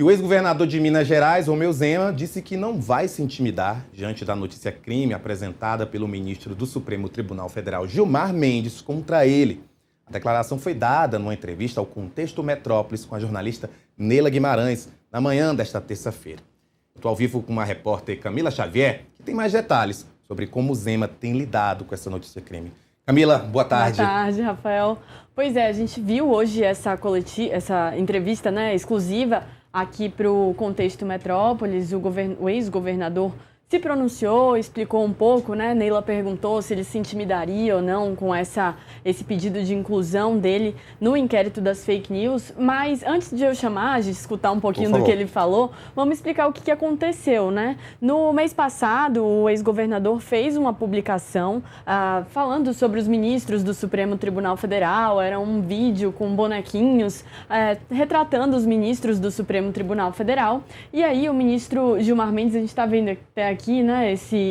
E o ex-governador de Minas Gerais, Romeu Zema, disse que não vai se intimidar diante da notícia crime apresentada pelo ministro do Supremo Tribunal Federal, Gilmar Mendes, contra ele. A declaração foi dada numa entrevista ao Contexto Metrópolis com a jornalista Neila Guimarães, na manhã desta terça-feira. Estou ao vivo com uma repórter, Camila Xavier, que tem mais detalhes sobre como o Zema tem lidado com essa notícia crime. Camila, boa tarde. Boa tarde, Rafael. Pois é, a gente viu hoje essa entrevista, exclusiva aqui para o Contexto Metrópolis. O ex-governador se pronunciou, explicou um pouco, Neila perguntou se ele se intimidaria ou não com esse pedido de inclusão dele no inquérito das fake news. Mas antes de eu chamar, de escutar um pouquinho do que ele falou, vamos explicar o que aconteceu, No mês passado, o ex-governador fez uma publicação falando sobre os ministros do Supremo Tribunal Federal. Era um vídeo com bonequinhos retratando os ministros do Supremo Tribunal Federal. E aí o ministro Gilmar Mendes, a gente está vendo até aqui,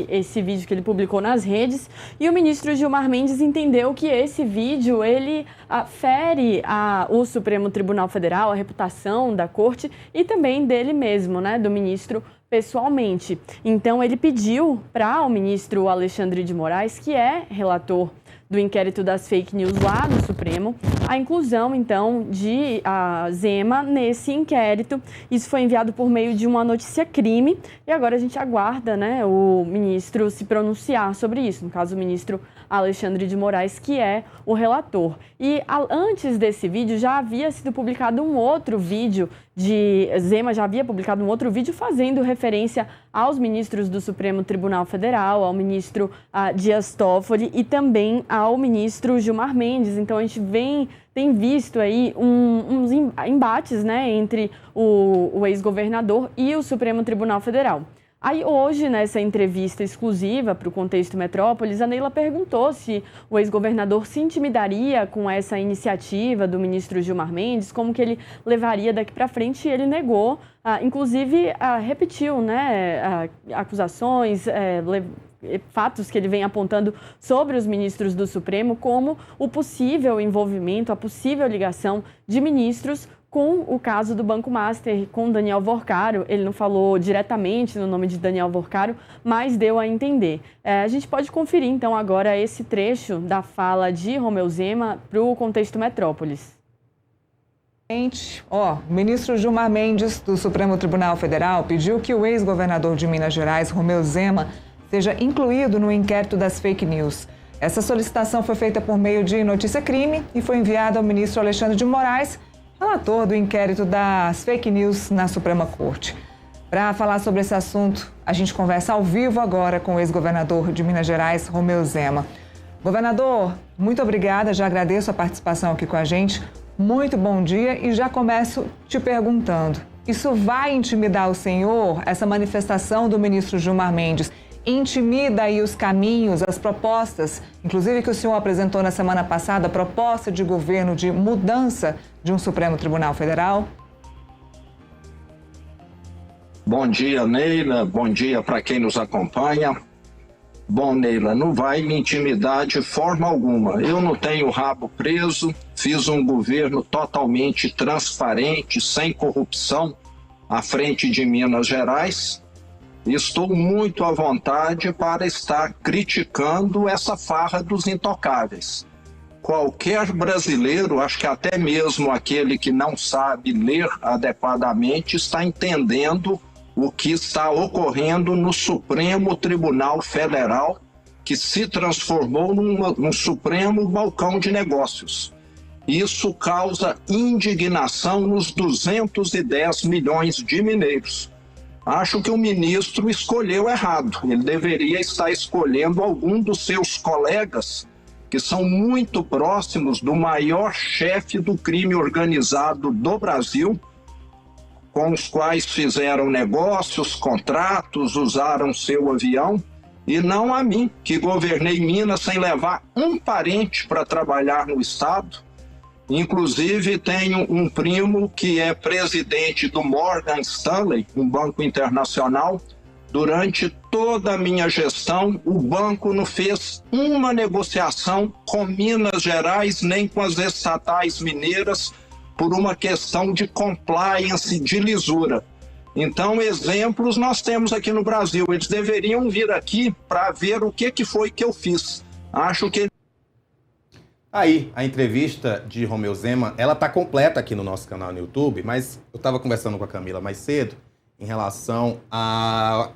esse vídeo que ele publicou nas redes, e o ministro Gilmar Mendes entendeu que esse vídeo, ele fere o Supremo Tribunal Federal, a reputação da corte e também dele mesmo, do ministro pessoalmente. Então ele pediu para o ministro Alexandre de Moraes, que é relator do inquérito das fake news lá no Supremo, a inclusão, então, de Zema nesse inquérito. Isso foi enviado por meio de uma notícia-crime e agora a gente aguarda, o ministro se pronunciar sobre isso, no caso, o ministro Alexandre de Moraes, que é o relator. E antes desse vídeo já havia sido publicado um outro vídeo Zema já havia publicado um outro vídeo fazendo referência aos ministros do Supremo Tribunal Federal, ao ministro Dias Toffoli e também ao ministro Gilmar Mendes. Então a gente tem visto aí uns embates, entre o ex-governador e o Supremo Tribunal Federal. Aí hoje, nessa entrevista exclusiva para o Contexto Metrópolis, a Neila perguntou se o ex-governador se intimidaria com essa iniciativa do ministro Gilmar Mendes, como que ele levaria daqui para frente, e ele negou, inclusive repetiu acusações, fatos que ele vem apontando sobre os ministros do Supremo, como o possível envolvimento, a possível ligação de ministros com o caso do Banco Master, com Daniel Vorcaro. Ele não falou diretamente no nome de Daniel Vorcaro, mas deu a entender. A gente pode conferir, então, agora esse trecho da fala de Romeu Zema para o Contexto Metrópolis. O ministro Gilmar Mendes, do Supremo Tribunal Federal, pediu que o ex-governador de Minas Gerais, Romeu Zema, seja incluído no inquérito das fake news. Essa solicitação foi feita por meio de notícia-crime e foi enviada ao ministro Alexandre de Moraes, relator do inquérito das fake news na Suprema Corte. Para falar sobre esse assunto, a gente conversa ao vivo agora com o ex-governador de Minas Gerais, Romeu Zema. Governador, muito obrigada, já agradeço a participação aqui com a gente. Muito bom dia e já começo te perguntando, isso vai intimidar o senhor, essa manifestação do ministro Gilmar Mendes? Intimida aí os caminhos, as propostas, inclusive que o senhor apresentou na semana passada, a proposta de governo de mudança de um Supremo Tribunal Federal? Bom dia, Neila. Bom dia para quem nos acompanha. Bom, Neila, não vai me intimidar de forma alguma. Eu não tenho rabo preso, fiz um governo totalmente transparente, sem corrupção, à frente de Minas Gerais. Estou muito à vontade para estar criticando essa farra dos intocáveis. Qualquer brasileiro, acho que até mesmo aquele que não sabe ler adequadamente, está entendendo o que está ocorrendo no Supremo Tribunal Federal, que se transformou num Supremo balcão de negócios. Isso causa indignação nos 210 milhões de mineiros. Acho que o ministro escolheu errado. Ele deveria estar escolhendo algum dos seus colegas que são muito próximos do maior chefe do crime organizado do Brasil, com os quais fizeram negócios, contratos, usaram seu avião, e não a mim, que governei Minas sem levar um parente para trabalhar no Estado. Inclusive, tenho um primo que é presidente do Morgan Stanley, um banco internacional. Durante toda a minha gestão, o banco não fez uma negociação com Minas Gerais, nem com as estatais mineiras, por uma questão de compliance, de lisura. Então, exemplos nós temos aqui no Brasil. Eles deveriam vir aqui para ver o que foi que eu fiz. Acho que... Aí, a entrevista de Romeu Zema, ela tá completa aqui no nosso canal no YouTube, mas eu estava conversando com a Camila mais cedo em relação a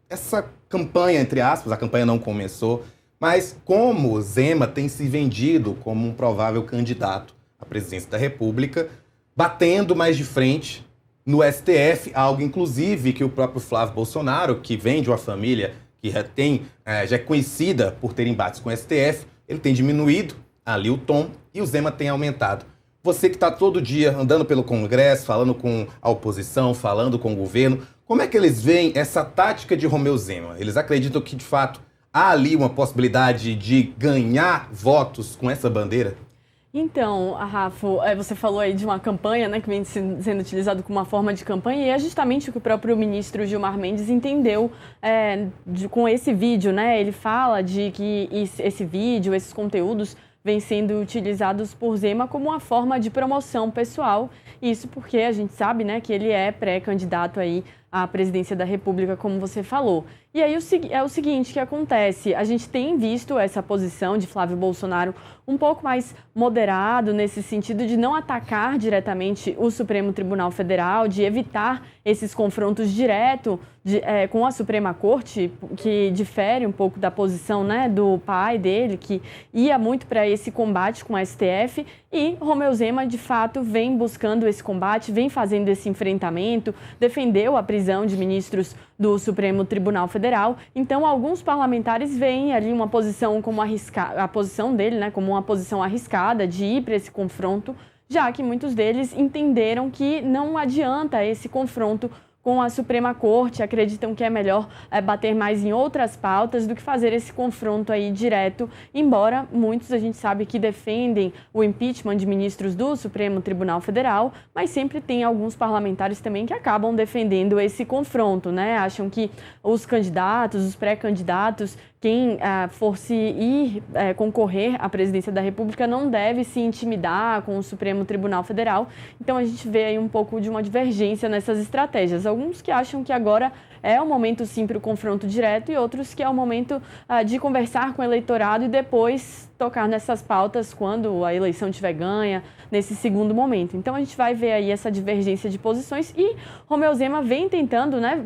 essa campanha, entre aspas, a campanha não começou, mas como Zema tem se vendido como um provável candidato à presidência da República, batendo mais de frente no STF, algo inclusive que o próprio Flávio Bolsonaro, que vem de uma família que já é conhecida por ter embates com o STF, ele tem diminuído ali o tom e o Zema tem aumentado. Você que está todo dia andando pelo Congresso, falando com a oposição, falando com o governo, como é que eles veem essa tática de Romeu Zema? Eles acreditam que, de fato, há ali uma possibilidade de ganhar votos com essa bandeira? Então, Rafa, você falou aí de uma campanha, né, que vem sendo utilizado como uma forma de campanha, e é justamente o que o próprio ministro Gilmar Mendes entendeu com esse vídeo, né? Ele fala de que esse vídeo, esses conteúdos vêm sendo utilizados por Zema como uma forma de promoção pessoal. Isso porque a gente sabe, né, que ele é pré-candidato aí à presidência da República, como você falou. E aí é o seguinte que acontece, a gente tem visto essa posição de Flávio Bolsonaro um pouco mais moderado nesse sentido de não atacar diretamente o Supremo Tribunal Federal, de evitar esses confrontos diretos com a Suprema Corte, que difere um pouco da posição, né, do pai dele, que ia muito para esse combate com o STF, e Romeu Zema, de fato, vem buscando esse combate, vem fazendo esse enfrentamento, defendeu a prisão de ministros do Supremo Tribunal Federal. Então, alguns parlamentares veem ali uma posição como a posição dele, né, como uma posição arriscada de ir para esse confronto, já que muitos deles entenderam que não adianta esse confronto com a Suprema Corte, acreditam que é melhor bater mais em outras pautas do que fazer esse confronto aí direto, embora muitos a gente sabe que defendem o impeachment de ministros do Supremo Tribunal Federal, mas sempre tem alguns parlamentares também que acabam defendendo esse confronto, né? Acham que os candidatos, os pré-candidatos, quem for se ir concorrer à presidência da República não deve se intimidar com o Supremo Tribunal Federal. Então a gente vê aí um pouco de uma divergência nessas estratégias. Alguns que acham que agora é o momento sim para o confronto direto e outros que é o momento de conversar com o eleitorado e depois tocar nessas pautas quando a eleição estiver ganha, nesse segundo momento. Então a gente vai ver aí essa divergência de posições e Romeu Zema vem tentando, né,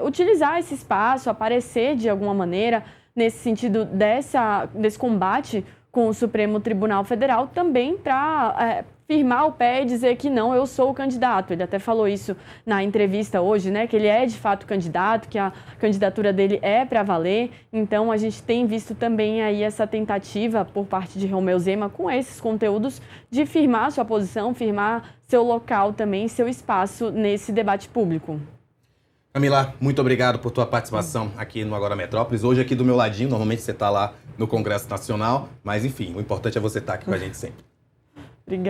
utilizar esse espaço, aparecer de alguma maneira nesse sentido desse combate com o Supremo Tribunal Federal, também para firmar o pé e dizer que não, eu sou o candidato. Ele até falou isso na entrevista hoje, né, que ele é de fato candidato, que a candidatura dele é para valer. Então a gente tem visto também aí essa tentativa por parte de Romeu Zema com esses conteúdos de firmar sua posição, firmar seu local também, seu espaço nesse debate público. Camila, muito obrigado por tua participação aqui no Agora Metrópolis. Hoje aqui do meu ladinho, normalmente você está lá no Congresso Nacional, mas enfim, o importante é você estar aqui com a gente sempre.